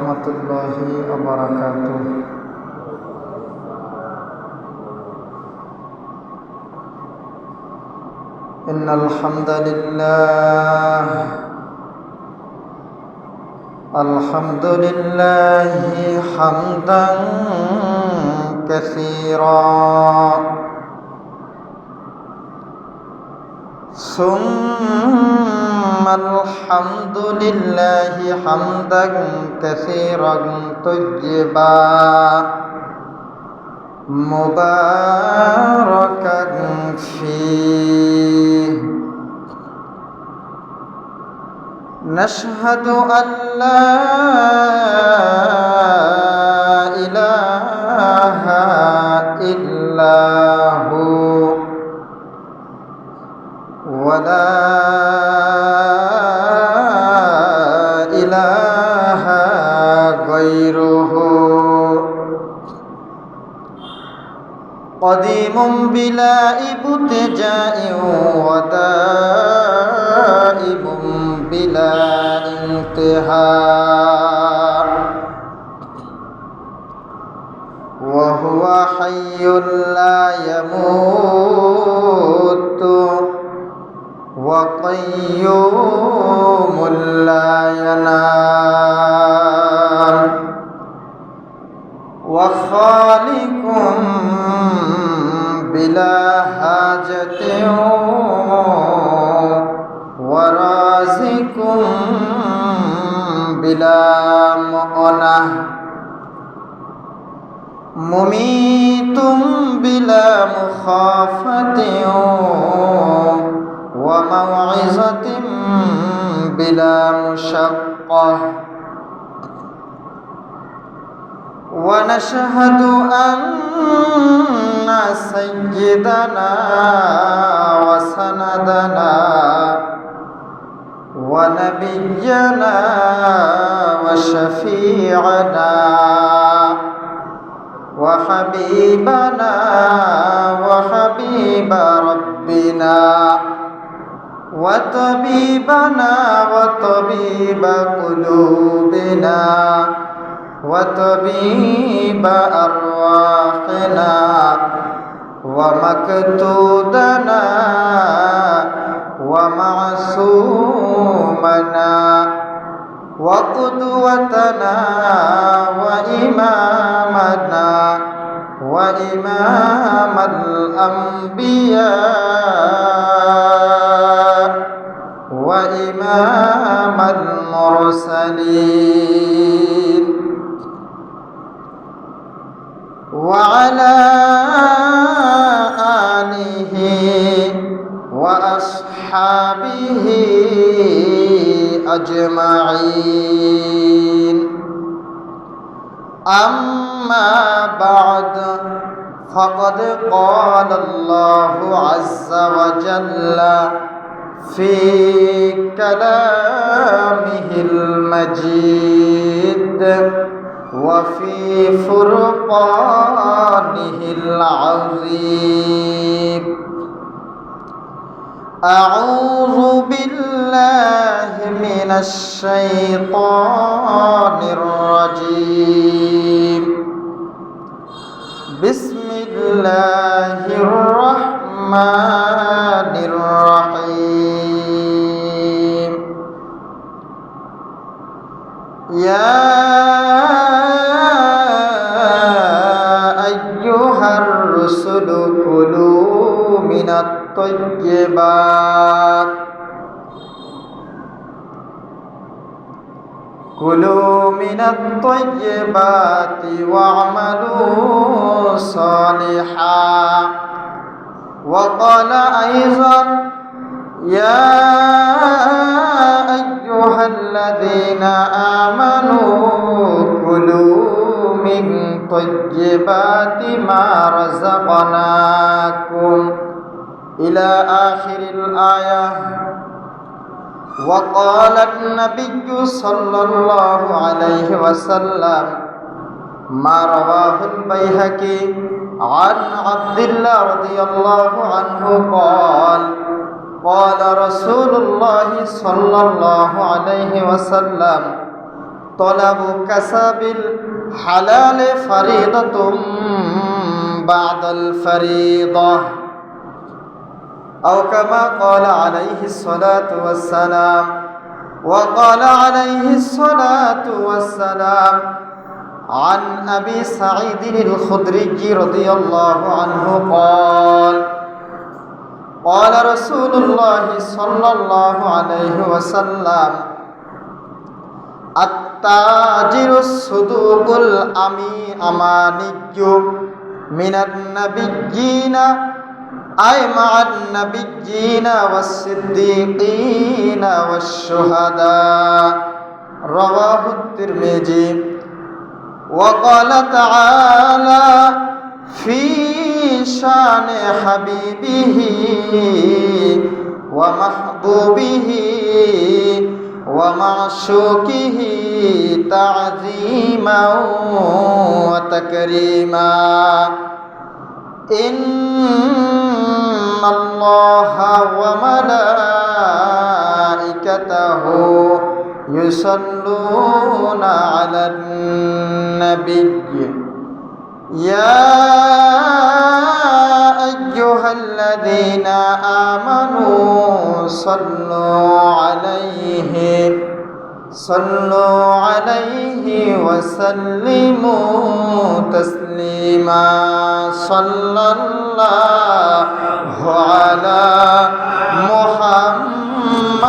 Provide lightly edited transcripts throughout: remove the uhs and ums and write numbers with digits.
ورحمة الله وبركاته. إن الحمد لله حمدا كثيرا ثم الحمد لله حمدا كثيرا طيبا مباركا فيه. نشهد أن لا إله إلا هو ولا إله غيره، قديم بلا ابتداء ودائم بلا انتهاء، وهو حي لا يموت وقيوم لا ينام، وخالق بلا حاجة ورازق بلا مؤنة، مميت بلا مخافة وموعظة بلا مشقة. ونشهد أن سيدنا وسندنا ونبينا وشفيعنا وحبيبنا وحبيب ربنا وطبيبنا وطبيب قلوبنا وطبيب أرواحنا ومقتودنا ومعصومنا وقدوتنا وإمامنا وإمام الأنبياء وإمام المرسلين، وعلى آله وأصحابه أجمعين. أما بعد، فقد قال الله عز وجل في كلامه المجيد وفي فرقانه العظيم: أعوذ بالله من الشيطان الرجيم. بسم الله الرحمن الرحيم. يا أيها الرسل كلوا من الطيبات واعملوا صالحا. وقال أيضا: يا أيها الذين آمنوا كلوا من طيبات ما رزقناكم إلى آخر الآية. وقال النبي صلى الله عليه وسلم ما رواه البيهقي عن عبد الله رضي الله عنه قال: قال رسول الله صلى الله عليه وسلم: তলাবু কাসাবিল হালাল ফরিদাতুম বা'দাল ফরিদাহ আও কামা ক্বালা আলাইহিস সালাতু ওয়াস সালাম وقال عليه الصلاة والسلام عن أبي سعيد الخدري رضي الله عنه قال قال رسول الله صلى الله عليه وسلم التاجر الصدوق الأماني من النبيين أي مع النبيين والصديقين والشهداء رواه الترمذي وقال تعالى في شان حبيبه ومحبوبه ومعشوقه تعظيما وتكريما إن الله وملائكته يصلون على النبي يا أيها الذين آمنوا صلوا عليه وسلموا تسليما صلى الله على محمد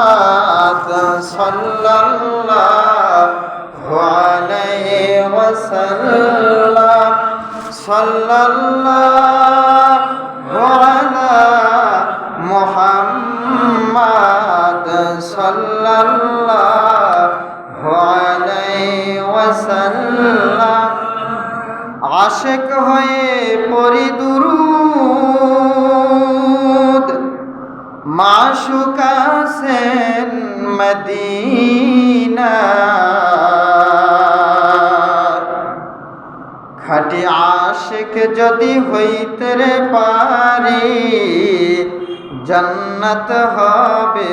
صلى الله عليه وسلم صلى الله على محمد صلى الله عليه وسلم আশিক হয়ে পড়ি দুরূদ মাশুক আছেন মদিনা খাঁটি আশিক যদি হইতে রে পারি জান্নাত হবে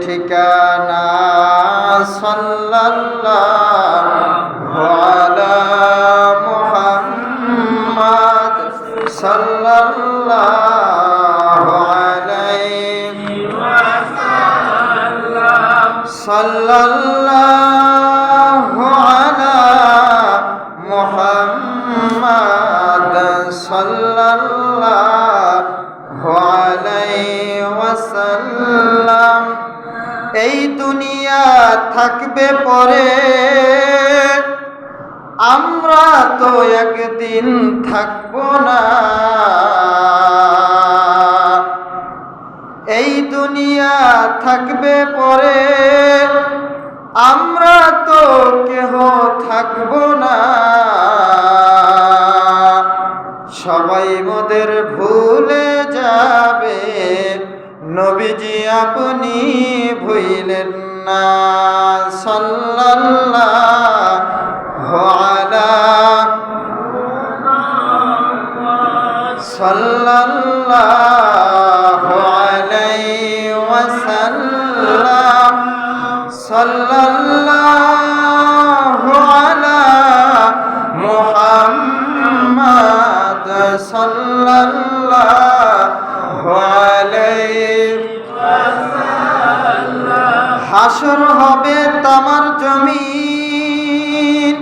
ঠিকানা সাল্লাল্লাহু আলা মুহাম্মদ সাল্লাল্লাহু আলাইহি ওয়াসাল্লাম সাল্লাল্লাহু আলা মুহাম্মদ সাল্লাল্লাহু আলাইহি ওয়াসাল্লাম এই দুনিয়া থাকবে পরে আমরা তো একদিন থাকবো না এই দুনিয়া থাকবে পরে আমরা তো কেহ থাকবো না সবাই মোদের ভুলে যাবে নবীজি আপনি ভুইলেন না সাল্লাল্লাহু আলা সাল্লাল্লাহু আলাইহি ওয়াসাল্লাম সাল্লাল্লাহু আলা মুহাম্মদ সাল্লাল্লাহু আলাইহি ওয়াসাল্লাম হাসর হবে তামার জমিন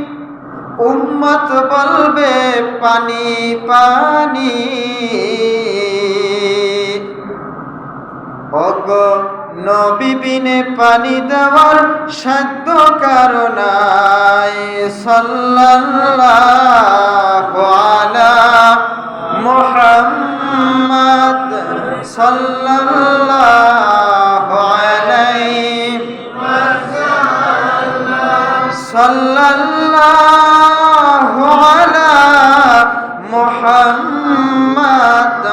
উম্মত বলবে পানি পানি ওগো নবী বিনে পানি দেওয়ার সাধ্য কারো নাই সাল্লাল্লাহু আলা মুহাম্মদ সাল্লাল্লাহু আলাইহি ওয়াসাল্লাম সাল্লাল্লাহু আলা মুহাম্মদ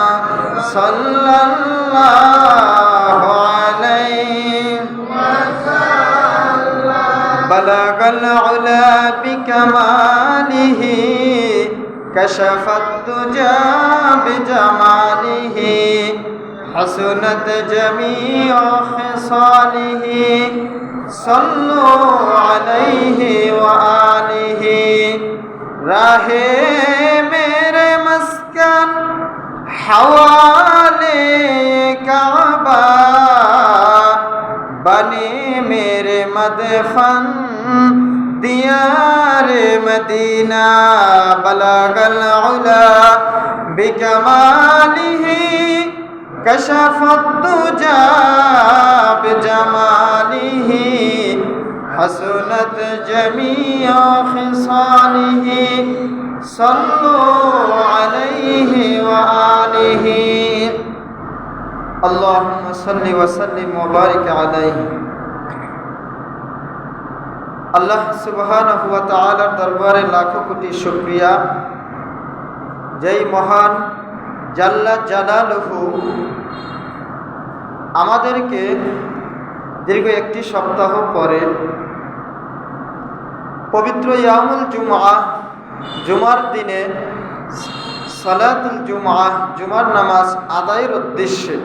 সাল্লাল্লাহু আলাইহি ওয়াসাল্লাম বালাগাল উলা বিকামালিহি কাশাফাত তুজা বিজামালিহি حسنت جميع خصاله صلوا عليه राहे मेरे मस्कन हवाले काबा बने मेरे मदफन दियार मदीना बलगल उला बिकमालिही कशफत दुजा बिजमालिही हसनत जमीअ खिसालिही सल्लु अलैहि व आलिहि अल्लाहुम्मा सल्लि व सल्लिम व बारिक अलैहि। আল্লাহ সুবহানাহু ওয়া তাআলার দরবারে লাখো কোটি শুকরিয়া, যেই মহান জাল্লা জালালুহু আমাদেরকে দীর্ঘ একটি সপ্তাহ পরে পবিত্র ইয়ামুল জুমআ জুমার দিনে সালাতুল জুমআ জুমার নামাজ আদায়ের উদ্দেশ্যে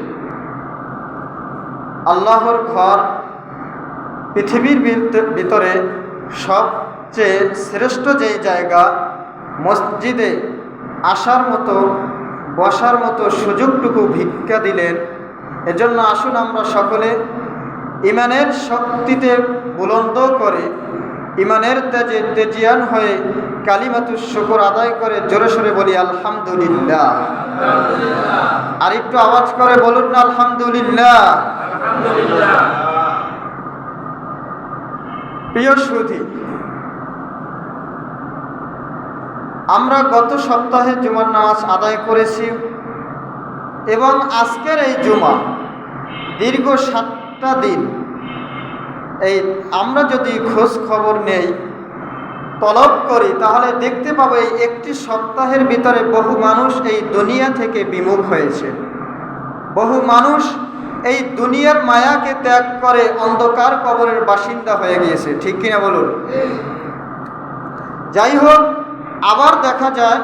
আল্লাহর ঘর পৃথিবীর ভিতরে সবচেয়ে শ্রেষ্ঠ যেই জায়গা মসজিদে আসার মতো বসার মতো সুযোগটুকু ভিক্ষা দিলেন। এজন্য আসুন আমরা সকলে ইমানের শক্তিতে বুলন্দ করে ইমানের তেজে তেজিয়ান হয়ে কালিমাতুশ শুকর আদায় করে জোরে সোরে বলি আলহামদুলিল্লাহ। আর একটু আওয়াজ করে বলুন না আলহামদুলিল্লাহ। প্রিয় সুধী, আমরা গত সপ্তাহে জুমার নামাজ আদায় করেছি এবং আজকের এই জুমা দীর্ঘ 7টা দিন এই আমরা যদি খোঁজ খবর নেই তলব করি তাহলে দেখতে পাবো এই একটি সপ্তাহের ভিতরে বহু মানুষ এই দুনিয়া থেকে বিমুখ হয়েছে। বহু মানুষ এই দুনিয়ার মায়াকে ত্যাগ করে অন্ধকার কবরের বাসিন্দা হয়ে গিয়েছে, ঠিক কিনা বলুন? যাই হোক, আবার দেখা যায়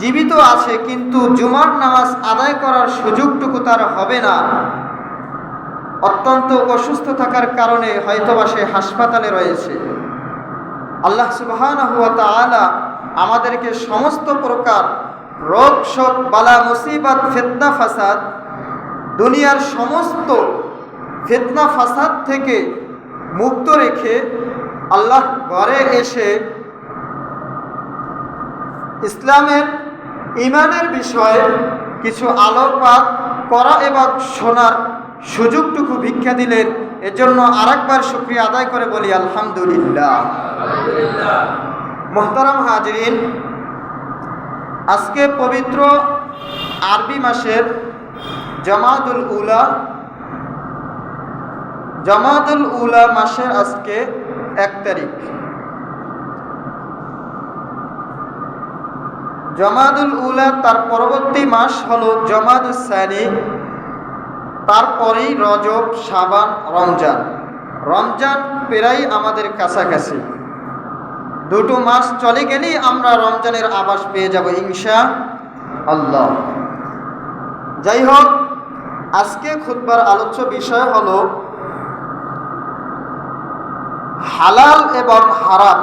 জীবিত আছে কিন্তু জুমার নামাজ আদায় করার সুযোগটুকু তার হবে না, অত্যন্ত অসুস্থ থাকার কারণে হয়তোবা সে হাসপাতালে রয়েছে। আল্লাহ সুবহানাহু ওয়া তাআলা আমাদেরকে সমস্ত প্রকার রোগ শোক বালা মুসিবত ফিতনা ফাসাদ দুনিয়ার সমস্ত ফিতনা ফাসাদ থেকে মুক্ত রেখে আল্লাহ ঘরে এসে ইসলামের ইমানের বিষয়ে কিছু আলোকপাত করা এবং শোনার সুযোগটুকু ভিক্ষা দিলেন। এজন্য আরেকবার শুকরিয়া আদায় করে বলি আলহামদুলিল্লাহ। মুহতারাম হাজিরিন, আজকে পবিত্র আরবি মাসের জামাদুল উলা মাসের আজকে 1 তারিখ। জামাদুল উলা তার পরবর্তী মাস হলো জামাদুস সানি, তারপরেই রজব, শাবান, রমজান। রমজান প্রায় আমাদের কাছাকাছি, 2টো মাস চলে গেলেই আমরা রমজানের আভাস পেয়ে যাব ইনশাআল্লাহ। যাই হোক, আজকে খুতবার আলোচ্য বিষয় হলো হালাল এবং হারাম।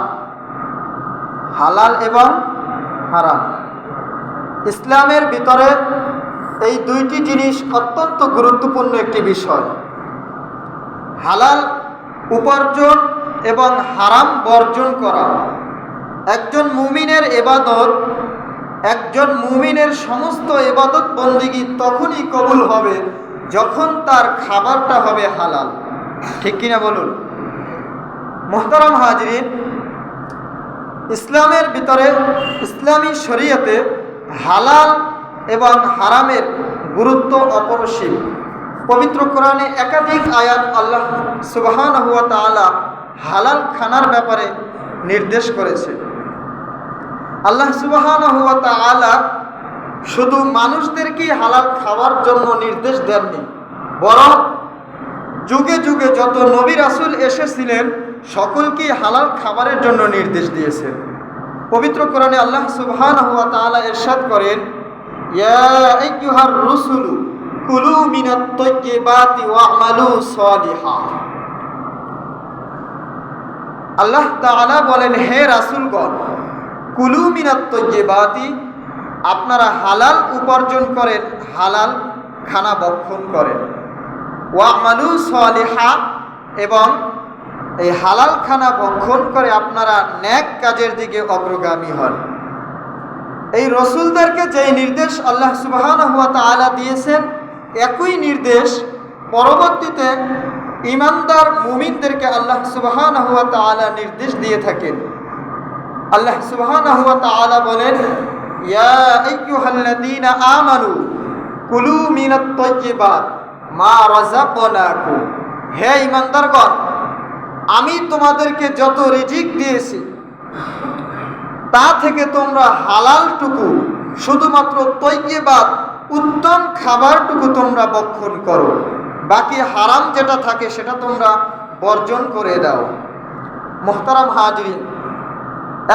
হালাল এবং হারাম ইসলামের ভিতরে এই 2টি জিনিস অত্যন্ত গুরুত্বপূর্ণ একটি বিষয়। হালাল উপার্জন এবং হারাম বর্জন করা একজন মুমিনের ইবাদত। একজন মুমিনের সমস্ত ইবাদত বন্দেগী তখনই কবুল হবে যখন তার খাবারটা হবে হালাল, ঠিক কিনা বলুন? মুহতারাম হাজিরিন, ইসলামের ভিতরে ইসলামী শরীয়তে হালাল এবং হারামের গুরুত্ব অপরিসীম। পবিত্র কোরআনে একাধিক আয়াত আল্লাহ সুবহানাহু ওয়া তাআলা হালাল খানার ব্যাপারে নির্দেশ করেছে। আল্লাহ সুবহানাহু ওয়া তাআলা শুধু মানুষদেরকেই হালাল খাওয়ার জন্য নির্দেশ দেননি, বরং যুগে যুগে যত নবী রাসূল এসেছিলেন সকলকেই হালাল খাবারের জন্য নির্দেশ দিয়েছেন। পবিত্র কোরআনে আল্লাহ সুবহানাহু ওয়া তাআলা ইরশাদ করেন, ইয়া আইয়ুহার রুসুলু কুলু মিনাত তাইয়্যিবাতি ওয়া'মালু সালিহা। আল্লাহ তাআলা বলেন, হে রাসূলগণ, কুলু মিনাত তয়্যিবাতি, আপনারা হালাল উপার্জন করেন, হালাল খানা ভক্ষণ করেন। ওয়া'মালু সালিহা, এবং এই হালাল খানা ভক্ষণ করে আপনারা নেক কাজের দিকে অগ্রগামী হন। এই রসুলদেরকে যেই নির্দেশ আল্লাহ সুবহানাহু ওয়া তাআলা দিয়েছেন, একই নির্দেশ পরবর্তীতে ঈমানদার মুমিনদেরকে আল্লাহ সুবহানাহু ওয়া তাআলা নির্দেশ দিয়ে থাকেন। আল্লাহ সুবহানাহু ওয়া তাআলা বলেন, ইয়া আইয়ুহাল্লাযীনা আমানু কুলু মিনাত তাইয়্যিবাত মা রাযাকনাকুম, হে ঈমানদারগণ, আমি তোমাদেরকে যত রিজিক দিয়েছি তা থেকে তোমরা হালালটুকু, শুধুমাত্র তাইয়্যিবাত উত্তম খাবারটুকু তোমরা ভক্ষণ করো, বাকি হারাম যেটা থাকে সেটা তোমরা বর্জন করে দাও। মুহতারাম হাজিরিন,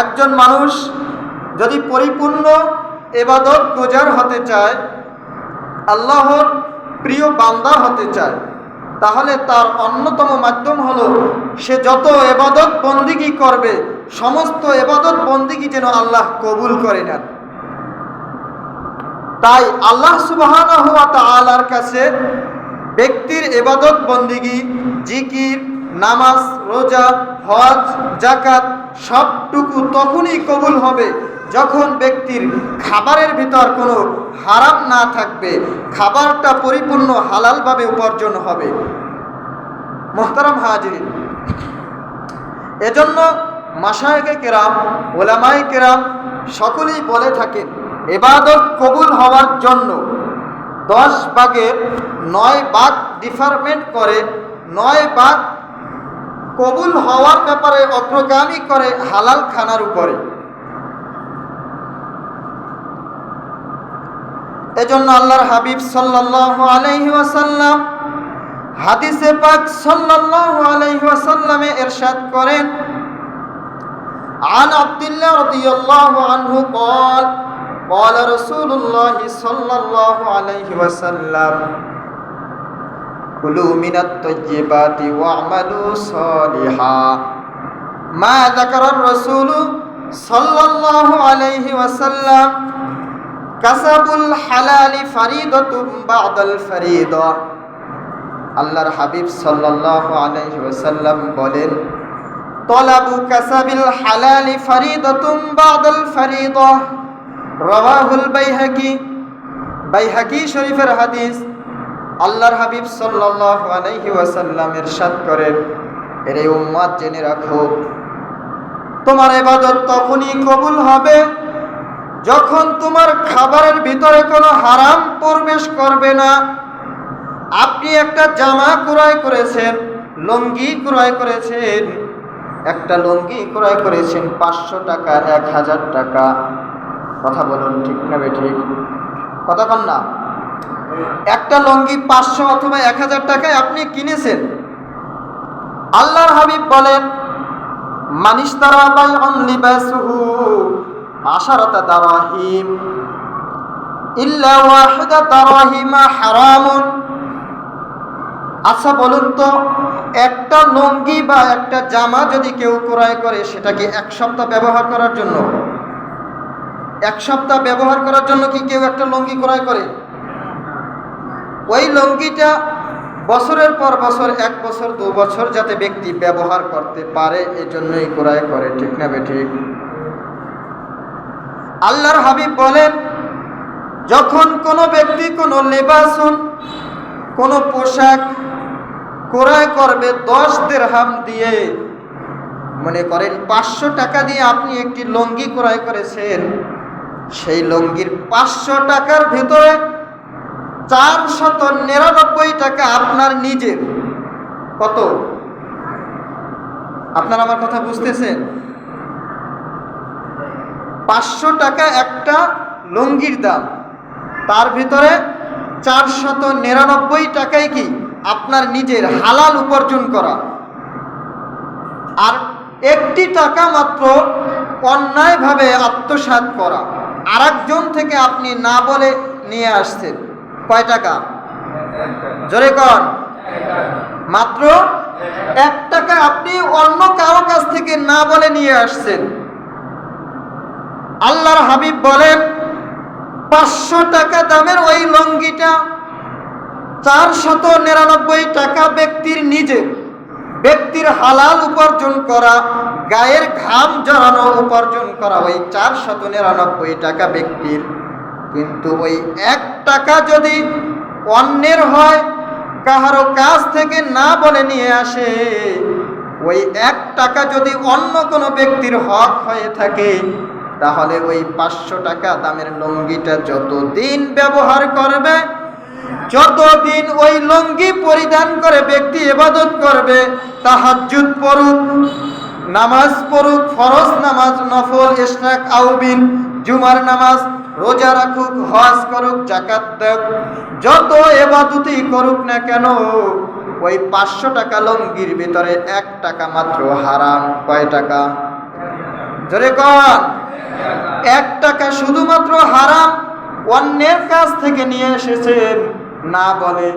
একজন মানুষ যদি পরিপূর্ণ ইবাদত গুজার হতে চায়, আল্লাহর প্রিয় বান্দা হতে চায়, তাহলে তার অন্যতম মাধ্যম হলো সে যত ইবাদত বন্দিগি করবে সমস্ত ইবাদত বন্দিগি যেন আল্লাহ কবুল করে নেন। তাই আল্লাহ সুবহানাহু ওয়া তাআলার কাছে ব্যক্তির ইবাদত বন্দিগি, জিকির, নামাজ, রোজা, হজ, যাকাত সবটুকু তখনই কবুল হবে যখন ব্যক্তির খাবারের ভিতর কোনো হারাম না থাকবে, খাবারটা পরিপূর্ণ হালালভাবে উপার্জন হবে। মুহতারাম হাজিরিন, এজন্য মাশায়েখে কেরাম, উলামায়ে কেরাম সকলেই বলে থাকেন, ইবাদত কবুল হওয়ার জন্য 10 ভাগের 9 ভাগ ডিফারমেন্ট করে, 9 ভাগ কবুল হওয়ার ব্যাপারে অগ্রগামী করে হালাল খানার উপরে। এজন্য আল্লাহর হাবিব সাল্লাল্লাহু আলাইহি ওয়াসাল্লাম হাদিসে পাক সাল্লাল্লাহু আলাইহি ওয়াসাল্লামে ইরশাদ করেন, আন আব্দুল্লাহ রাদিয়াল্লাহু আনহু قال قال رسول الله صلى الله عليه وسلم كلوا من الطيبات واعملوا صالحا ما ذكر الرسول صلى الله عليه وسلم কাসাবুল হালালি ফরিদাতুম বা'দাল ফরিদা। আল্লাহর হাবিব সাল্লাল্লাহু আলাইহি ওয়াসাল্লাম বলেন, তলাবু কাসাবিল হালালি ফরিদাতুম বা'দাল ফরিদা, রাওয়াহুল বাইহাকি। বাইহাকি শরীফের হাদিস। আল্লাহর হাবিব সাল্লাল্লাহু আলাইহি ওয়াসাল্লাম ইরশাদ করেন, এরে উম্মত জেনে রাখো, তোমার ইবাদত তখনই কবুল হবে যখন তোমার খাবারের ভিতরে কোনো হারাম প্রবেশ করবে না। আপনি একটা জামা ক্রয় করেছেন, লুঙ্গি ক্রয় করেছেন, একটা লুঙ্গি ক্রয় করেছেন 500 টাকা, 1000 টাকা। কথা বলুন, ঠিক না বেঠিক? কথা কন না? একটা লুঙ্গি 500 অথবা 1000 টাকায় আপনি কিনেছেন। আল্লাহর হাবিব বলেন, মানিশতারা বাইআন লিবাসুহু আশারাতা দারাহিম ইল্লা ওয়াহিদা দারাহিমা হারামুন। আচ্ছা বলুন তো, একটা লুঙ্গি বা একটা জামা যদি কেউ ক্রয় করে, সেটা কি 1 সপ্তাহ ব্যবহার করার জন্য? 1 সপ্তাহ ব্যবহার করার জন্য কি কেউ একটা লুঙ্গি ক্রয় করে? ওই লুঙ্গিটা বছরের পর বছর, 1 বছর 2 বছর যাতে ব্যক্তি ব্যবহার করতে পারে, এজন্যই ক্রয় করে। ঠিক না বেঠিক? আল্লাহর হাবিব বলেন, যখন কোনো ব্যক্তি কোনো লেবাসুন, কোনো পোশাক ক্রয় করবে 10 দিরহাম দিয়ে, মনে করেন 500 টাকা দিয়ে আপনি একটি লুঙ্গি ক্রয় করেছেন, সেই লুঙ্গির 500 টাকার ভিতরে 499 টাকা আপনার নিজের। কত? আপনারা আমার কথা বুঝতেছেন? 500 টাকা একটা লুঙ্গির দাম, তার ভিতরে 499 টাকাই কি আপনার নিজের হালাল উপার্জন করা, আর 1 টাকা মাত্র অন্যায়ভাবে আত্মসাৎ করা, আরেকজন থেকে আপনি না বলে নিয়ে আসছেন। কয় টাকা? জোরে কন। মাত্র 1 টাকা আপনি অন্য কারো কাছ থেকে না বলে নিয়ে আসছেন। আল্লাহর হাবিব বলেন 500 টাকা দামের ওই লুঙ্গিটা 499 টাকা ব্যক্তির হালাল উপার্জন করা, গায়ের ঘাম জড়ানো উপার্জন করা ওই 499 টাকা ব্যক্তির। কিন্তু ওই 1 টাকা যদি অন্যের হয়, কাহারো কাছ থেকে না বলে নিয়ে আসে, ওই 1 টাকা যদি অন্য কোনো ব্যক্তির হক হয়ে থাকে, তাহলে ওই 500 টাকা দামের লুঙ্গিটা যতদিন ব্যবহার করবে, যতদিন ওই লুঙ্গি পরিধান করে ব্যক্তি ইবাদত করবে, তাহাজ্জুদ পড়ুক, নামাজ পড়ুক, ফরজ নামাজ, নফল, ইশরাক, আউবিন, জুমার নামাজ, রোজা রাখুক, হজ করুক, যাকাত দেখ, যত ইবাদতই করুক না কেন, ওই 500 টাকা লুঙ্গির ভিতরে 1 টাকা মাত্র হারাম। কয় টাকা? জোরে কন। 1 টাকা শুধুমাত্র হারাম, অন্যের কাছ থেকে নিয়ে এসেছেন না বলে।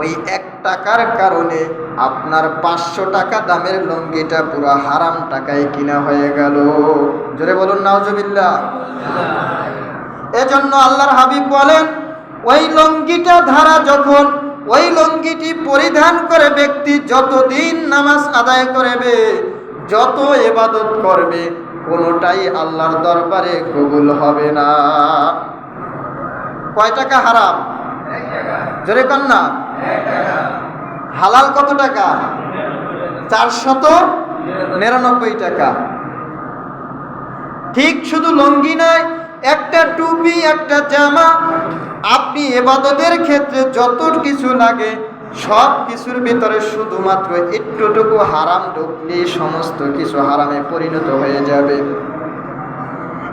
ওই 1 টাকার কারণে আপনার 500 টাকা দামের লুঙ্গিটা পুরো হারাম টাকায় কিনা হয়ে গেল। জোরে বলুন নাউজুবিল্লাহ। এজন্য আল্লাহর হাবিব বলেন, ওই লুঙ্গিটা ধারা যখন ওই লুঙ্গিটি পরিধান করে ব্যক্তি যতদিন নামাজ আদায় করবে, যত ইবাদত করবে, কোনোটাই আল্লাহর দরবারে কবুল হবে না। কয় টাকা হারাম? জোরে কন না। হালাল কত টাকা? 499 টাকা। ঠিক শুধু লুঙ্গি নয়, একটা টুপি, একটা জামা, আপনি ইবাদতের ক্ষেত্রে যত কিছু লাগে সব কিছুর ভিতরে শুধুমাত্র একটুটুকু হারাম ঢুকলেই সমস্ত কিছু হারামে পরিণত হয়ে যাবে।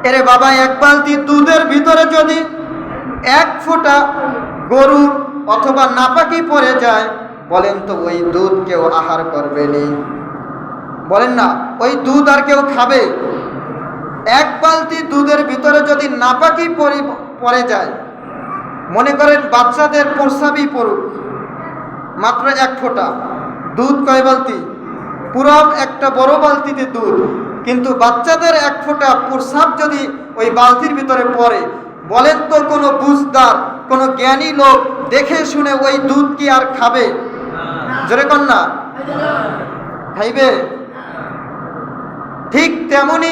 এরে বাবা, 1 বালতি দুধের ভিতরে যদি 1 ফোঁটা গরু অথবা নাপাকি পড়ে যায়, বলেন তো ওই দুধ কেউ আহার করবেনি? বলেন না, ওই দুধ আর কেউ খাবে? 1 বালতি দুধের ভিতরে যদি নাপাকি পড়ে যায়, মনে করেন বাচ্চাদের প্রস্রাবই পড়ুক, মাত্র 1 ফোঁটা দুধ, কয় বালতি? পুরো একটা বড় বালতিতে দুধ, কিন্তু বাচ্চাদের 1 ফোঁটা প্রস্রাব যদি ওই বালতির ভিতরে পড়ে, বলেন তো কোনো বুঝদার, কোনো জ্ঞানী লোক দেখে শুনে ওই দুধ কি আর খাবে? জোরে কন না। খাইবে? ঠিক তেমনি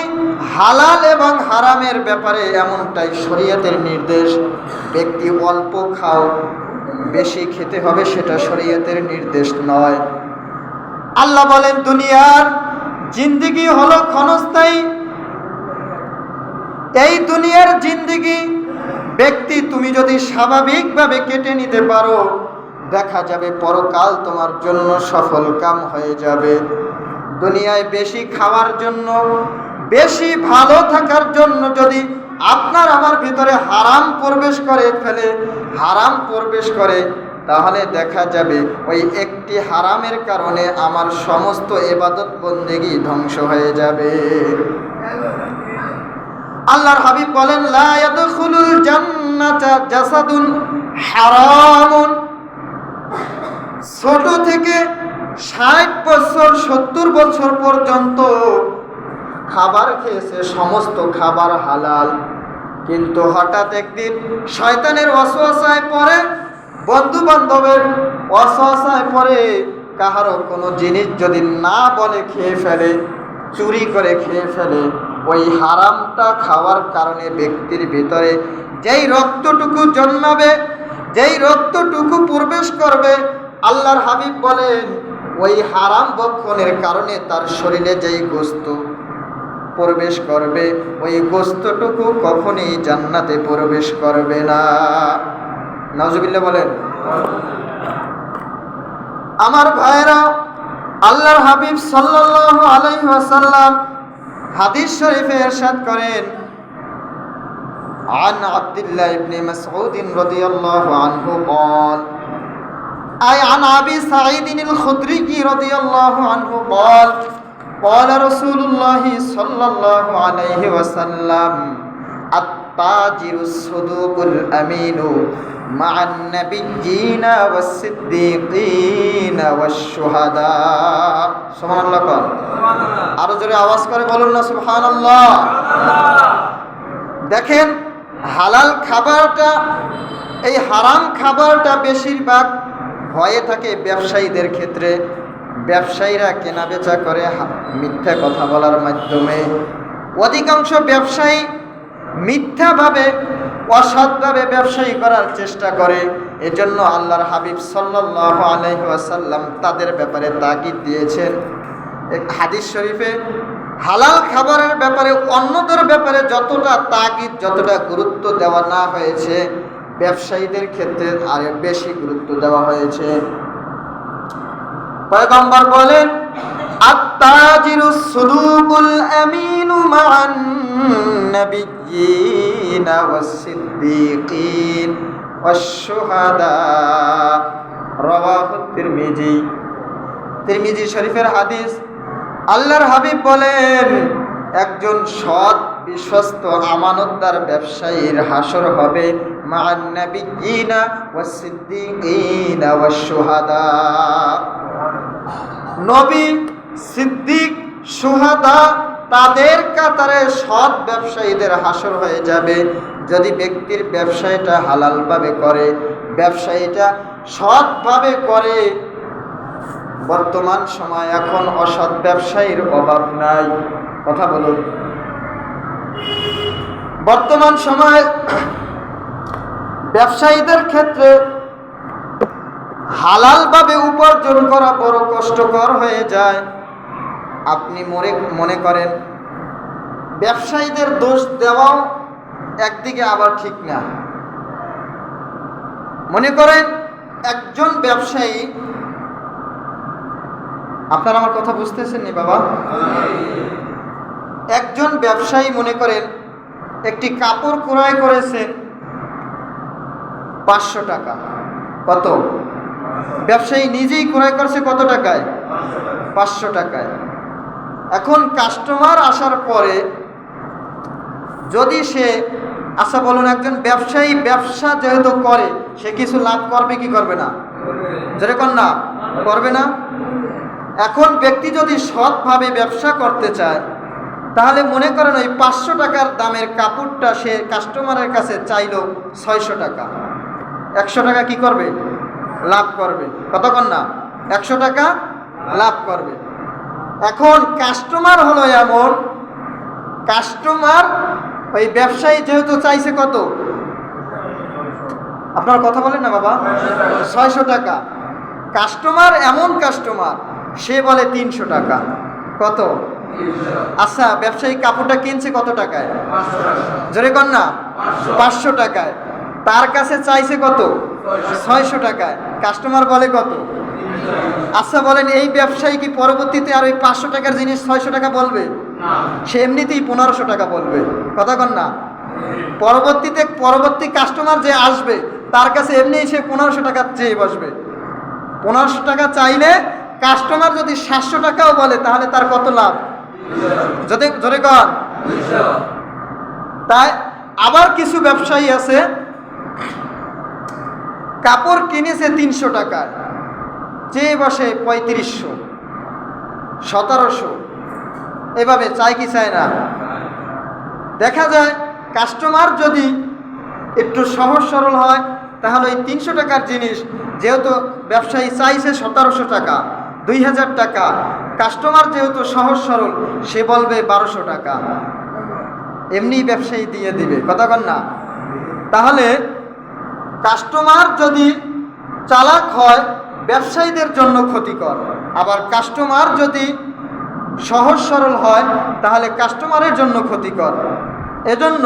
হালাল এবং হারামের ব্যাপারে এমনটাই শরীয়তের নির্দেশ। ব্যক্তি অল্প খাও, বেশি খেতে হবে, সেটা শরীয়তের নির্দেশ নয়। আল্লাহ বলেন, দুনিয়ার জিন্দেগি হলো ক্ষণস্থায়ী। এই দুনিয়ার জিন্দেগি ব্যক্তি তুমি যদি স্বাভাবিকভাবে কেটে নিতে পারো, দেখা যাবে পরকাল তোমার জন্য সফল কাম হয়ে যাবে। দুনিয়ায় বেশি খাওয়ার জন্য, বেশি ভালো থাকার জন্য যদি আপনার আমার ভিতরে হারাম প্রবেশ করে, তাহলে দেখা যাবে ওই একটি হারামের কারণে আমার সমস্ত ইবাদত বন্দেগী ধ্বংস হয়ে যাবে। আল্লাহর হাবিব বলেন, লা ইয়াদখুলুল জান্নাতা জাসাদুন হারামুন। ছোট থেকে 60 বছর 70 বছর পর্যন্ত খাবার খেয়েছে, সমস্ত খাবার হালাল, কিন্তু হঠাৎ একদিন শয়তানের ওয়াসওয়াসায় পড়ে, বন্ধু বান্ধবের ওয়াসওয়াসায় পড়ে, কাহারও কোনো জিনিস যদি না বলে খেয়ে ফেলে, চুরি করে খেয়ে ফেলে, ওই হারামটা খাওয়ার কারণে ব্যক্তির ভিতরে যেই রক্তটুকু জন্মাবে, যেই রক্তটুকু প্রবেশ করবে, আল্লাহর হাবিব বলেন ওই হারাম ভক্ষণের কারণে তার শরীরে যেই গোস্ত প্রবেশ করবে, ওই গোস্তটুকু কখনোই জান্নাতে প্রবেশ করবে না। নাউজুবিল্লাহ বলেন। আমার ভাইরা, আল্লাহর হাবিব সাল্লাল্লাহু আলাইহি ওয়াসাল্লাম হাদিস শরীফে ইরশাদ করেন, عن عبد الله بن مسعود رضي الله عنه قال أي عن أبي سعيد الخدري رضي الله عنه قال قال رسول الله صلى الله عليه وسلم আত-তাজিরুস সুদুকুল আমিনু মা'আন নাবিয়্যিনা ওয়াস-সিদ্দীকিনা ওয়াশ-শুহাদা। সুবহানাল্লাহ। আরো জোরে আওয়াজ করে বলুন না সুবহানাল্লাহ। দেখেন, হালাল খাবারটা, এই হারাম খাবারটা বেশিরভাগ হয়ে থাকে ব্যবসায়ীদের ক্ষেত্রে। ব্যবসায়ীরা কেনা বেচা করে মিথ্যা কথা বলার মাধ্যমে। অধিকাংশ ব্যবসায়ী মিথ্যাভাবে, অসৎভাবে ব্যবসায়ী করার চেষ্টা করে। এজন্য আল্লাহর হাবিব সাল্লাল্লাহু আলাইহি ওয়াসাল্লাম তাদের ব্যাপারে তাকিদ দিয়েছেন। এক হাদিস শরীফে হালাল খাবারের ব্যাপারে অন্যদের ব্যাপারে যতটা তাকিদ, যতটা গুরুত্ব দেওয়া না হয়েছে, ব্যবসায়ীদের ক্ষেত্রে আরো বেশি গুরুত্ব দেওয়া হয়েছে। পয়গম্বর বলেন, আত-তাজিরুস সুদুকুল আমিনু মা'আন নাবিয়্যিনা ওয়াস-সিদ্দীকিন ওয়াশ-শুহাদা। রাওয়াহু তিরমিজি। তিরমিজি শরীফের হাদিস। আল্লাহর হাবিব বলেন, একজন সৎ বিশ্বস্ত আমানতদার ব্যবসায়ীর হাসর হবে মা'আন নাবিয়্যিনা ওয়াস-সিদ্দীকিনা ওয়াশ-শুহাদা। নবী, সিদ্দিক, শুহাদা তাদের কাতারে সৎ ব্যবসায়ীদের হাসর হয়ে যাবে। যদি ব্যক্তির ব্যবসায়ীটা হালালভাবে করে, ব্যবসায়ীটা সৎভাবে করে। বর্তমান সময় এখন অসৎ ব্যবসায়ীর অভাব নাই। কথা বলুন। বর্তমান সময় ব্যবসায়ীদের ক্ষেত্রে হালালভাবে উপার্জন করা বড় কষ্টকর হয়ে যায়। আপনি মনে করেন ব্যবসায়ীদের দোষ দেওয়াও একদিকে আবার ঠিক না। মনে করেন একজন ব্যবসায়ী, আপনারা আমার কথা বুঝতেছেন নি বাবা? একজন ব্যবসায়ী মনে করেন একটি কাপড় ক্রয় করেছেন 500 টাকা। কত? ব্যবসায়ী নিজেই ক্রয় করছে কত টাকায়? 500 টাকায়। এখন কাস্টমার আসার পরে যদি সে, আচ্ছা বলুন, একজন ব্যবসায়ী ব্যবসা যেহেতু করে, সে কিছু লাভ করবে কি করবে না? যেরকম না করবে না। এখন ব্যক্তি যদি সৎভাবে ব্যবসা করতে চায়, তাহলে মনে করেন ওই 500 টাকার দামের কাপড়টা সে কাস্টমারের কাছে চাইল 600 টাকা। 100 টাকা কি করবে? লাভ করবে। কতক্ষণ না? 100 টাকা লাভ করবে। এখন কাস্টমার হলো এমন, কাস্টমার ওই ব্যবসায়ী যেহেতু চাইছে কত, আপনারা কথা বলেন না বাবা, 600 টাকা। কাস্টমার এমন কাস্টমার, সে বলে 300 টাকা। কত? আচ্ছা, ব্যবসায়ী কাপড়টা কিনছে কত টাকায়? জোরে কর না, 500 টাকায়। তার কাছে চাইছে কত? 600 টাকায়। কাস্টমার বলে কত? আচ্ছা বলেন, এই ব্যবসায়ী কি পরবর্তীতে আর ওই 500 টাকার জিনিস 600 টাকা বলবে? সে এমনিতেই 1500 টাকা বলবে। কথা কন না? পরবর্তী কাস্টমার যে আসবে তার কাছে এমনি সে 1500 টাকা চেয়ে বসবে। 1500 টাকা চাইলে কাস্টমার যদি 700 টাকাও বলে, তাহলে তার কত লাভ? যদি ধরে কন। তাই আবার কিছু ব্যবসায়ী আছে, কাপড় কিনেছে 300 টাকায়, চেয়ে বসে 3500, 1700, এভাবে চাই কি চায় না? দেখা যায় কাস্টমার যদি একটু সহজ সরল হয়, তাহলে ওই 300 টাকার জিনিস যেহেতু ব্যবসায়ী চাইছে 1700 টাকা, 2000 টাকা, কাস্টমার যেহেতু সহজ সরল, সে বলবে 1200 টাকা, এমনি ব্যবসায়ী দিয়ে দিবে। কথা কন না? তাহলে কাস্টমার যদি চালাক হয়, ব্যবসায়ীদের জন্য ক্ষতিকর। আবার কাস্টমার যদি সহজ সরল হয়, তাহলে কাস্টমারের জন্য ক্ষতিকর। এজন্য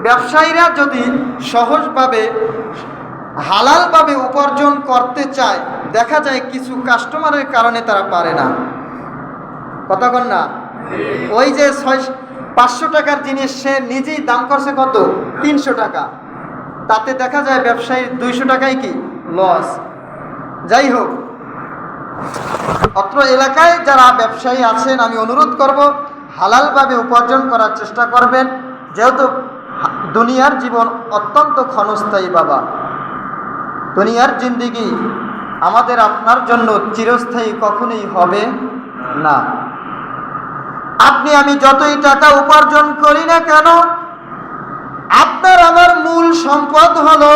ব্যবসায়ীরা যদি সহজভাবে হালালভাবে উপার্জন করতে চায়, দেখা যায় কিছু কাস্টমারের কারণে তারা পারে না। কথা কন না? ওই যে 500 টাকার জিনিস সে নিজেই দাম করছে কত? 300 টাকা। তাতে দেখা যায় ব্যবসায়ীর 200 টাকাই কি লস। যাই হোক, অত্র এলাকায় যারা ব্যবসায়ী আছেন, আমি অনুরোধ করব হালালভাবে উপার্জন করার চেষ্টা করবেন। যেহেতু দুনিয়ার জীবন অত্যন্ত ক্ষণস্থায়ী বাবা। দুনিয়ার জিন্দিগি আমাদের আপনার জন্য চিরস্থায়ী কখনোই হবে না। আপনি আমি যতই টাকা উপার্জন করি না কেন, আপনার আমার মূল সম্পদ হলো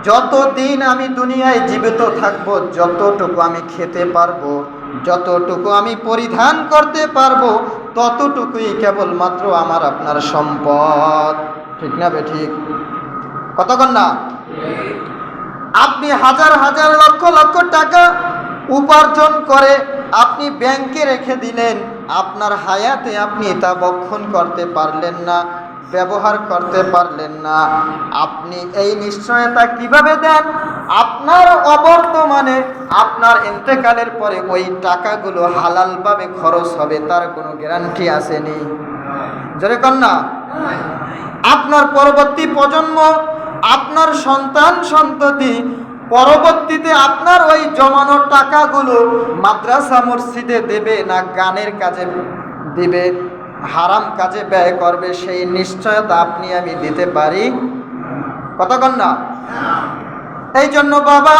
যতদিন আমি দুনিয়ায় জীবিত থাকব, যতটুকু আমি খেতে পারবো, যতটুকু আমি পরিধান করতে পারবো, ততটুকুই কেবলমাত্র আমার আপনার সম্পদ। ঠিক না বেঠিক? কতক্ষণ না? আপনি হাজার হাজার লক্ষ লক্ষ টাকা উপার্জন করে আপনি ব্যাংকে রেখে দিলেন, আপনার হায়াতে আপনি তা বক্ষণ করতে পারলেন না, ব্যবহার করতে পারলেন না। আপনি এই নিশ্চয়তা কিভাবে দেন আপনার অবর্তমানে আপনার ইন্তেকালের পরে ওই টাকাগুলো হালালভাবে খরচ হবে? তার কোনো গ্যারান্টি আসেনি। জোরে কর না। আপনার পরবর্তী প্রজন্ম, আপনার সন্তান সন্ততি পরবর্তীতে আপনার ওই জমানো টাকাগুলো মাদ্রাসা মসজিদে দেবে না গানের কাজে দিবে, হারাম কাজে ব্যয় করবে, সেই নিশ্চয়তা আপনি আমি দিতে পারি? কতক্ষণ না? এই জন্য বাবা,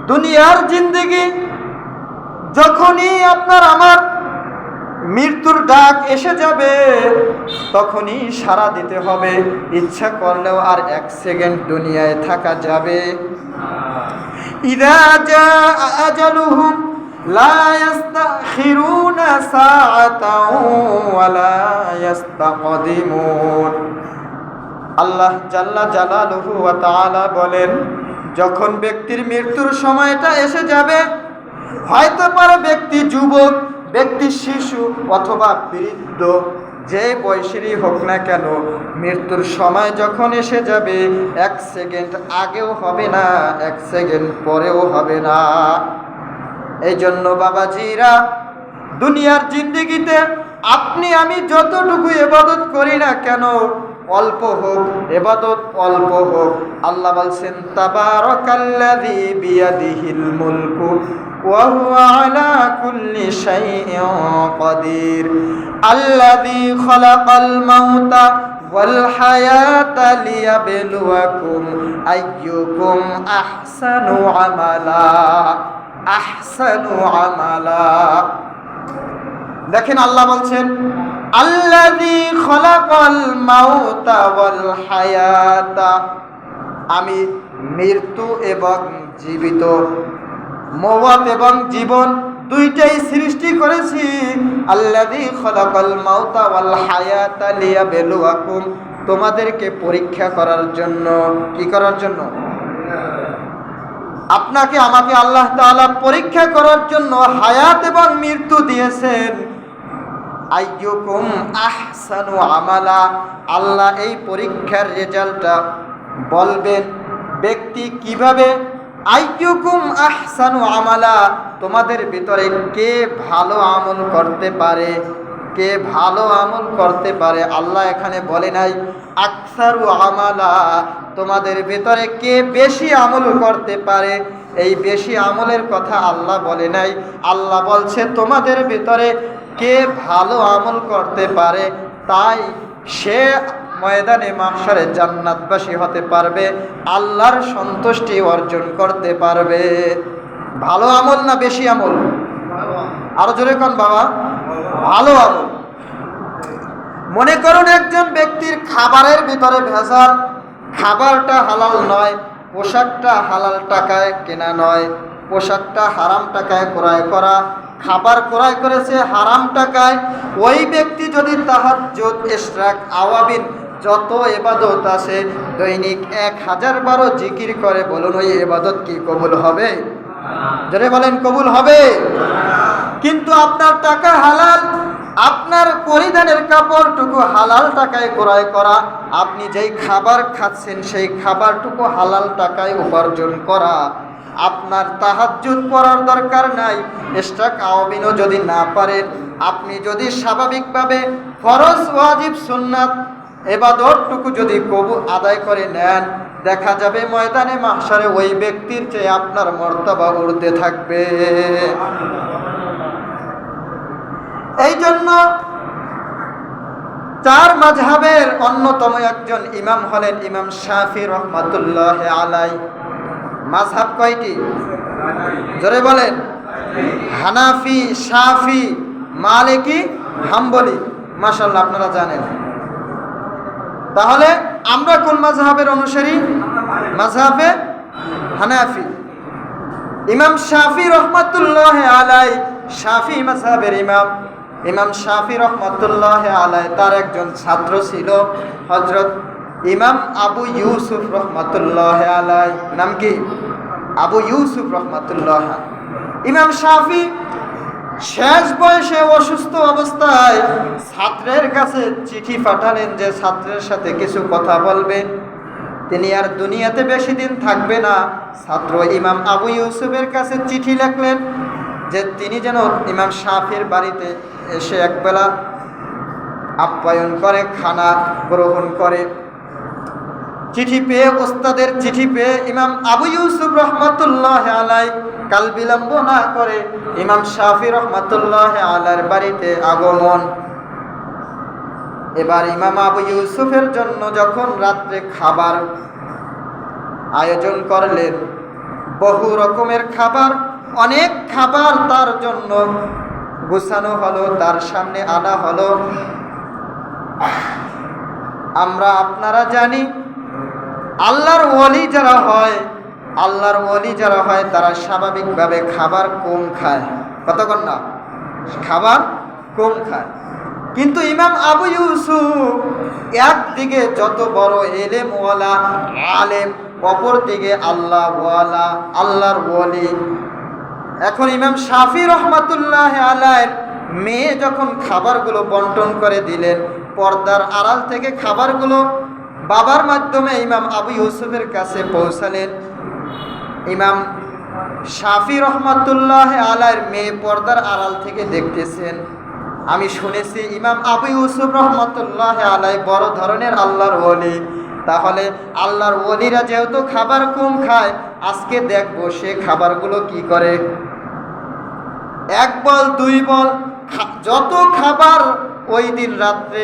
দুনিয়ার জিন্দেগি যখনই আপনার আমার মৃত্যুর ডাক এসে যাবে তখনই সাড়া দিতে হবে। ইচ্ছা করলেও আর এক সেকেন্ড দুনিয়ায় থাকা যাবে। ইযা জাআ আজালুহুম লা ইস্তাখিরুনা সাআতাও ওয়া লা ইস্তাকদিমুন। আল্লাহ জাল্লা জালালুহু ওয়া তাআলা বলেন, যখন ব্যক্তির মৃত্যুর সময়টা এসে যাবে, হয়তো পারে ব্যক্তি যুবক, ব্যক্তি শিশু অথবা বৃদ্ধ, যে বয়সেরই হোক না কেন, মৃত্যুর সময় যখন এসে যাবে এক সেকেন্ড আগেও হবে না, এক সেকেন্ড পরেও হবে না। এই জন্য বাবাজিরা, দুনিয়ার জিন্দেগিতে আপনি আমি যতটুকু ইবাদত করি না কেন, অল্প হোক ইবাদত, অল্প হোক, আল্লাহ বলছেন তাবারাকাল্লাযী বিয়াদিহিল মুলকু ওয়া হুয়া আলা কুল্লি শাইইন কাদির আল্লাযী খালাকাল মাউতা ওয়াল হায়াতা লিয়াবলুয়াকুম আইয়ুকুম আহসানু আমালা। আহসানু আমালা। দেখেন আল্লাহ বলছেন আল্লাযী খালাকাল মাউতা ওয়াল হায়াতা, আমি মৃত্যু এবং জীবিত, মওত এবং জীবন দুইটাই সৃষ্টি করেছি। আল্লাযী খালাকাল মাউতা ওয়াল হায়াতা লিয়াবলুয়াকুম, তোমাদেরকে পরীক্ষা করার জন্য। কি করার জন্য? আপনাকে আমাকে আল্লাহ তাআলা পরীক্ষা করার জন্য হায়াত এবং মৃত্যু দিয়েছেন। আইয়ুকুম আহসানু আমালা, আল্লাহ এই পরীক্ষার রেজাল্টটা বলবেন ব্যক্তি কিভাবে। আইয়ুকুম আহসানু আমালা, তোমাদের ভিতরে কে ভালো আমল করতে পারে, কে ভালো আমল করতে পারে। আল্লাহ এখানে বলে নাই আকসারু আমালা, তোমাদের ভিতরে কে বেশি আমল করতে পারে, এই বেশি আমলের কথা আল্লাহ বলে নাই। আল্লাহ বলছে তোমাদের ভিতরে কে ভালো আমল করতে পারে, তাই সে ময়দানে মাহশারে জান্নাতবাসী হতে পারবে, আল্লাহর সন্তুষ্টি অর্জন করতে পারবে। ভালো আমল না বেশি আমল? আরো জোরে কোন বাবা? ভালো আমল। মনে করুন একজন ব্যক্তির খাবারের ভিতরে ভেজাল, খাবারটা হালাল নয়, পোশাকটা হালাল টাকায় কেনা নয়, পোশাকটা হারাম টাকায় ক্রয় করা, খাবার ক্রয় করেছে হারাম টাকায়। ওই ব্যক্তি যদি তাহাজ্জুদ, ইশরাক, আওয়াবিন যত ইবাদত আছে দৈনিক 1000 জিকির করে, বলুন ওই ইবাদত কি কবুল হবে? জোরে বলেন কবুল হবে? কিন্তু আপনার টাকা হালাল, আপনার পরিধানের কাপড়টুকু হালাল টাকায় ক্রয় করা, আপনি যেই খাবার খাচ্ছেন সেই খাবারটুকু হালাল টাকায় উপার্জন করা। আপনার তাহাজ্জুদ পড়ার দরকার নাই, ইশরাক আওয়াবিনও যদি না পারেন, আপনি যদি স্বাভাবিকভাবে ফরজ ওয়াজিব সুন্নাত ইবাদতটুকু যদি আদায় করে নেন, দেখা যাবে ময়দানে মাহশারে ওই ব্যক্তির চেয়ে আপনার মর্তবা ঊর্ধ্বে থাকবে। এই জন্য চার মাযহাবের অন্যতম একজন ইমাম হলেন ইমাম শাফি রহমাতুল্লাহ আলাই। মাযহাব কয়টি? জোরে বলেন। হানাফি, শাফি, মালিকি, হাম্বলি। মাশাআল্লাহ, আপনারা জানেন। তাহলে আমরা কোন মাযহাবের অনুসারী? মাযহাবে হানাফি। ইমাম শাফি রহমাতুল্লাহ আলাই শাফি মাযহাবের ইমাম। ইমাম শাফি রহমাতুল্লাহ আলাই তার একজন ছাত্র ছিল হযরত ইমাম আবু ইউসুফ রহমাতুল্লাহ আলাই। নাম কি? আবু ইউসুফ রহমাতুল্লাহ। ইমাম শাফি শেষ বয়সে অসুস্থ অবস্থায় ছাত্রের কাছে চিঠি পাঠালেন যে ছাত্রের সাথে কিছু কথা বলবে, তিনি আর দুনিয়াতে বেশি দিন থাকবে না। ছাত্র ইমাম আবু ইউসুফের কাছে চিঠি লিখলেন যে তিনি যেন ইমাম শাফির বাড়িতে এসে একবেলা আপ্যায়ন করে, খানা গ্রহণ করে। চিঠি পেয়ে, ওস্তাদের চিঠি পেয়ে ইমাম আবু ইউসুফ রহমাতুল্লাহ আলাই কাল বিলম্ব না করে ইমাম শাফি রহমাতুল্লাহ আলাইর বাড়িতে আগমন। এবার ইমাম আবু ইউসুফের জন্য যখন রাত্রে খাবার আয়োজন করলেন, বহু রকমের খাবার, অনেক খাবার তার জন্য গুছানো হলো, তার সামনে আনা হলো। আপনারা জানি আল্লাহর ওলি যারা হয় তারা স্বাভাবিকভাবে খাবার কম খায়। কতক্ষণ না খাবার কম খায়। কিন্তু ইমাম আবু ইউসুফ একদিকে যত বড় এলেমওয়ালা আলেম, অপর দিকে আল্লাহওয়ালা, আল্লাহর ওলি। এখন ইমাম শাফি রহমাতুল্লাহ আলাইহির মেয়ে যখন খাবারগুলো বন্টন করে দিলেন, পর্দার আড়াল থেকে খাবারগুলো বাবার মাধ্যমে ইমাম আবু ইউসুফের কাছে পৌঁছালেন। ইমাম শাফি রহমাতুল্লাহ আলাইহির মেয়ে পর্দার আড়াল থেকে দেখতেছেন। আমি শুনেছি ইমাম আবু ইউসুফ রহমাতুল্লাহ আলাইহি বড় ধরনের আল্লাহর ওলি। তাহলে আল্লাহর ওলিরা যেহেতু খাবার কম খায়, আজকে দেখবো সে খাবারগুলো কি করে। এক বল দুই বল যত খাবার ওই দিন রাত্রে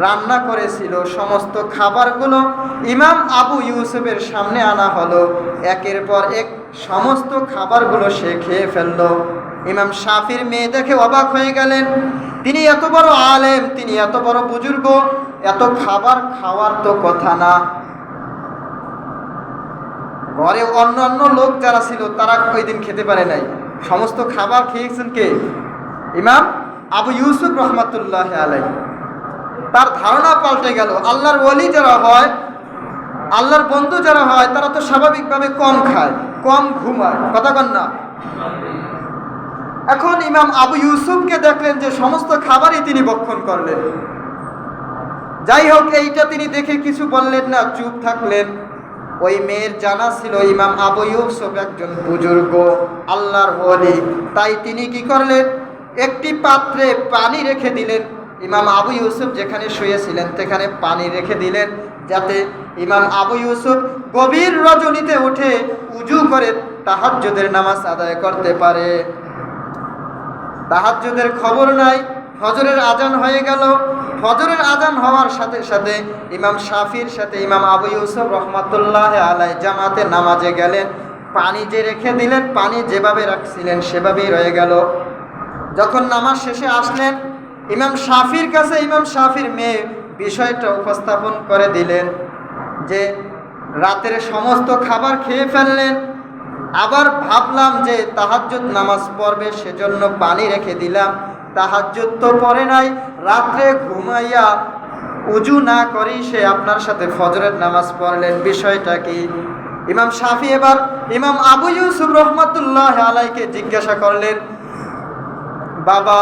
রান্না করেছিল সমস্ত খাবারগুলো ইমাম আবু ইউসুফের সামনে আনা হলো। একের পর এক সমস্ত খাবারগুলো সে খেয়ে ফেললো। ইমাম শাফির মেয়ে দেখে অবাক হয়ে গেলেন। তিনি এত বড় আলেম, তিনি এত বড় বুজুর্গ, এত খাবার খাওয়ার তো কথা না। ঘরে অন্য লোক যারা ছিল তারা ওই দিন খেতে পারে নাই। সমস্ত খাবার খেয়েছেন কে? ইমাম আবু ইউসুফ রহমাতুল্লাহ আলাইহি। তার ধারণা পাল্টে গেল। আল্লাহর ওলি যারা হয়, আল্লাহর বন্ধু যারা হয়, তারা তো স্বাভাবিকভাবে কম খায়, কম ঘুমায়। কথা কন না? এখন ইমাম আবু ইউসুফকে দেখলেন যে সমস্ত খাবারই তিনি ভক্ষণ করলেন। যাই হোক, এইটা তিনি দেখে কিছু বললেন না, চুপ থাকলেন। ওই মেয়ের জানা ছিল ইমাম আবু ইউসুফ একজন বুজুর্গ আল্লাহর ওলি, তাই তিনি কি করলেন, একটি পাত্রে পানি রেখে দিলেন। ইমাম আবু ইউসুফ যেখানে শুয়েছিলেন সেখানে পানি রেখে দিলেন, যাতে ইমাম আবু ইউসুফ গভীর রজনীতে উঠে উজু করে তাহাজ্জুদের নামাজ আদায় করতে পারে। তাহাজ্জুদের খবর নাই, ফজরের আজান হয়ে গেল। ফজরের আজান হওয়ার সাথে সাথে ইমাম শাফির সাথে ইমাম আবু ইউসুফ রহমাতুল্লাহ আলাইহি জামাতে নামাজে গেলেন। পানি যে রেখে দিলেন, পানি যেভাবে রাখছিলেন সেভাবেই রয়ে গেল। যখন নামাজ শেষে আসলেন, ইমাম শাফির কাছে ইমাম শাফির মেয়ে বিষয়টা উপস্থাপন করে দিলেন যে রাতের সমস্ত খাবার খেয়ে ফেললেন, আবার ভাবলাম যে তাহাজ্জুদ নামাজ পড়বে সেজন্য পানি রেখে দিলাম। তাহাজ্জুদ তো পড়ে নাই, রাত্রে ঘুমাইয়া উজু না করেই সে আপনার সাথে ফজরের নামাজ পড়লেন, বিষয়টা কি? ইমাম শাফি এবার ইমাম আবু ইউসুফ রহমাতুল্লাহ আলাইহিকে জিজ্ঞাসা করলেন, বাবা,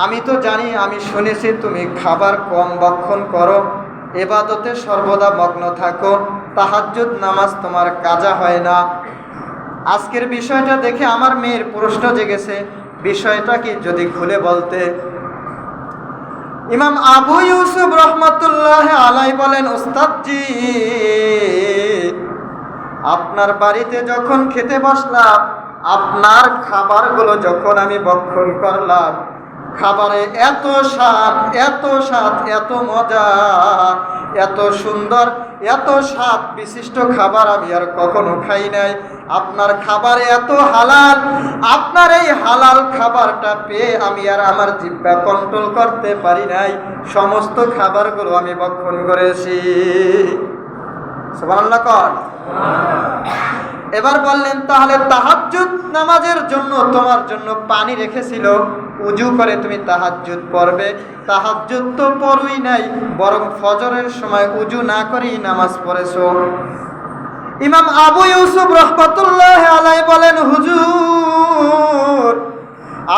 আমি তো জানি, আমি শুনেছি তুমি খাবার কম ভক্ষণ করো, ইবাদতে সর্বদা মগ্ন থাকো, তাহাজ্জুদ নামাজ তোমার কাজা হয় না। আজকের বিষয়টা দেখে আমার মেয়ের প্রশ্ন জেগেছে, বিষয়টা কি যদি খুলে বলতে। ইমাম আবু ইউসুফ রহমাতুল্লাহ আলাইহি বলেন, ওস্তাদজি, আপনার বাড়িতে যখন খেতে বসলাম, আপনার খাবারগুলো যখন আমি ভক্ষণ করলাম, খাবারে এত স্বাদ, এত স্বাদ, এত মজা, এত সুন্দর, এত স্বাদ বিশিষ্ট খাবার আমি আর কখনো খাই নাই। আপনার খাবারে এত হালাল, আপনার এই হালাল খাবারটা পেয়ে আমি আর আমার জিহ্বা কন্ট্রোল করতে পারি নাই, সমস্ত খাবারগুলো আমি ভক্ষণ করেছি। সুবহানাল্লাহ কর। এবার বললেন, তাহলে তাহাজ্জুদ নামাজের জন্য তোমার জন্য পানি রেখেছিল, উজু করে তুমি তাহাজ্জুদ পড়বে। তাহাজ্জুদ তো পড়ুই নাই, বরং ফজরের সময় উজু না করেই নামাজ পড়েছো। ইমাম আবু ইউসুফ রাহমাতুল্লাহি আলাইহি বলেন, হুজুর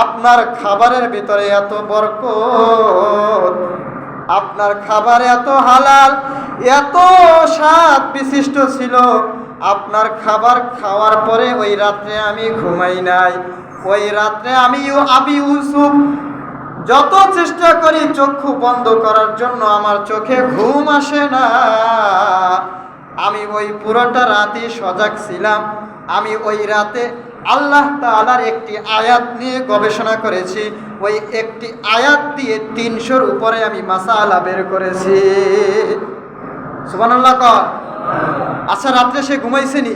আপনার খাবারের ভিতরে এত বরকত, আপনার খাবার এত হালাল, এত স্বাদ বিশিষ্ট ছিল, আপনার খাবার খাওয়ার পরে ওই রাত্রে আমি ঘুমাই নাই। ওই রাত্রে আমি আবু ইউসুফ যত চেষ্টা করি চক্ষু বন্ধ করার জন্য আমার চোখে ঘুম আসে না। আমি ওই পুরোটা রাতই সজাগ ছিলাম। আমি ওই রাতে আল্লাহ তাআলার একটি আয়াত নিয়ে গবেষণা করেছি। ওই একটি আয়াত দিয়ে 300-র উপরে আমি মাসালা বের করেছি। সুবহানাল্লাহ কর। আচ্ছা, রাত্রে সে ঘুমাইছেনি?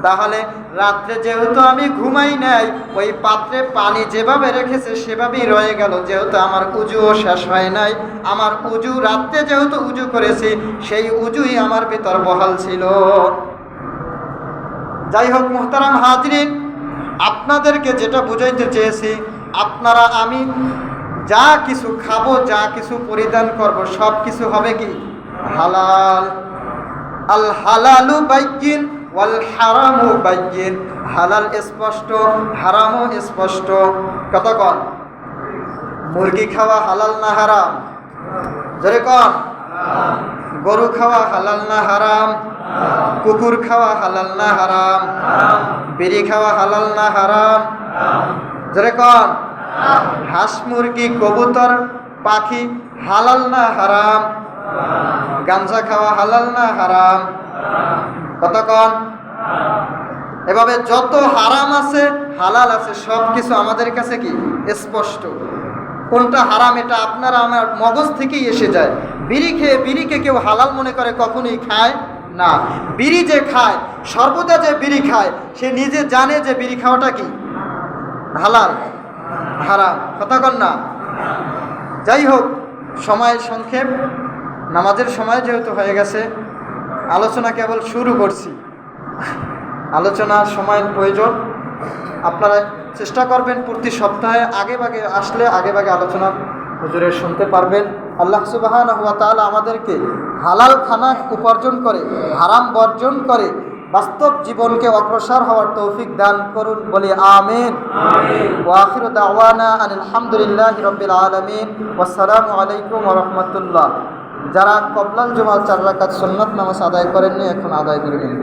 তাহলে রাত্রে যেহেতু আমি ঘুমাই নাই, ওই পাত্রে পানি যেভাবে রেখেছে সেভাবেই রয়ে গেল। যেহেতু আমার উজুও শেষ হয় নাই, আমার উজু রাত্রে যেহেতু উজু করেছি, সেই উজুই আমার ভিতর বহাল ছিল। যাই হোক মুহতারাম হাজরিন, আপনাদেরকে যেটা বুঝাইতে চেয়েছি, আপনারা আমি যা কিছু খাবো, যা কিছু পরিধান করব, সব কিছু হবে কি হালাল। আল হালালু বাইয়িন ওয়াল হারামু বাইয়িন। হালাল স্পষ্ট, হারামও স্পষ্ট। কথা কন, মুরগি খাওয়া হালাল না হারাম? জোরে কন। গরু খাওয়া হালাল না হারাম? কুকুর খাওয়া হালাল না হারাম? বিড়ি খাওয়া হালাল না হারাম? জোরে কন। হাঁস মুরগি কবুতর পাখি হালাল না হারাম? গাঞ্জা খাওয়া হালাল না হারাম? কতক্ষণ? এভাবে যত হারাম আছে হালাল আছে, সব কিছু আমাদের কাছে কি স্পষ্ট। কোনটা হারাম এটা আপনারা আমার মগজ থেকেই এসে যায়। বিড়িকে কেউ হালাল মনে করে কখনোই খায় না। বিড়ি যে খায়, সর্বদা যে বিড়ি খায়, সে নিজে জানে যে বিড়ি খাওয়াটা কি হালাল হারাম। কতক্ষণ না? যাই হোক, সময় সংক্ষেপ, নামাজের সময় যেহেতু হয়ে গেছে, আলোচনা কেবল শুরু করছি। আলোচনার সময়ের প্রয়োজন। আপনারা চেষ্টা করবেন প্রতি সপ্তাহে আগে ভাগে আলোচনা হুজুরের শুনতে পারবেন। আল্লাহ সুবহানাহু ওয়া তাআলা আমাদেরকে হালাল খানা উপার্জন করে, হারাম বর্জন করে বাস্তব জীবনকে অগ্রসর হওয়ার তৌফিক দান করুন, বলি আমিন। ওয়া আখিরু দাওয়ানা আনিল হামদুলিল্লাহি রাব্বিল আলামিন। ওয়াসসালামু আলাইকুম ওয়া রাহমাতুল্লাহ। যারা কবলাল জুমা 4 রাকাত সুন্নাত নামাজ আদায় করেননি, এখন আদায় করে নিন।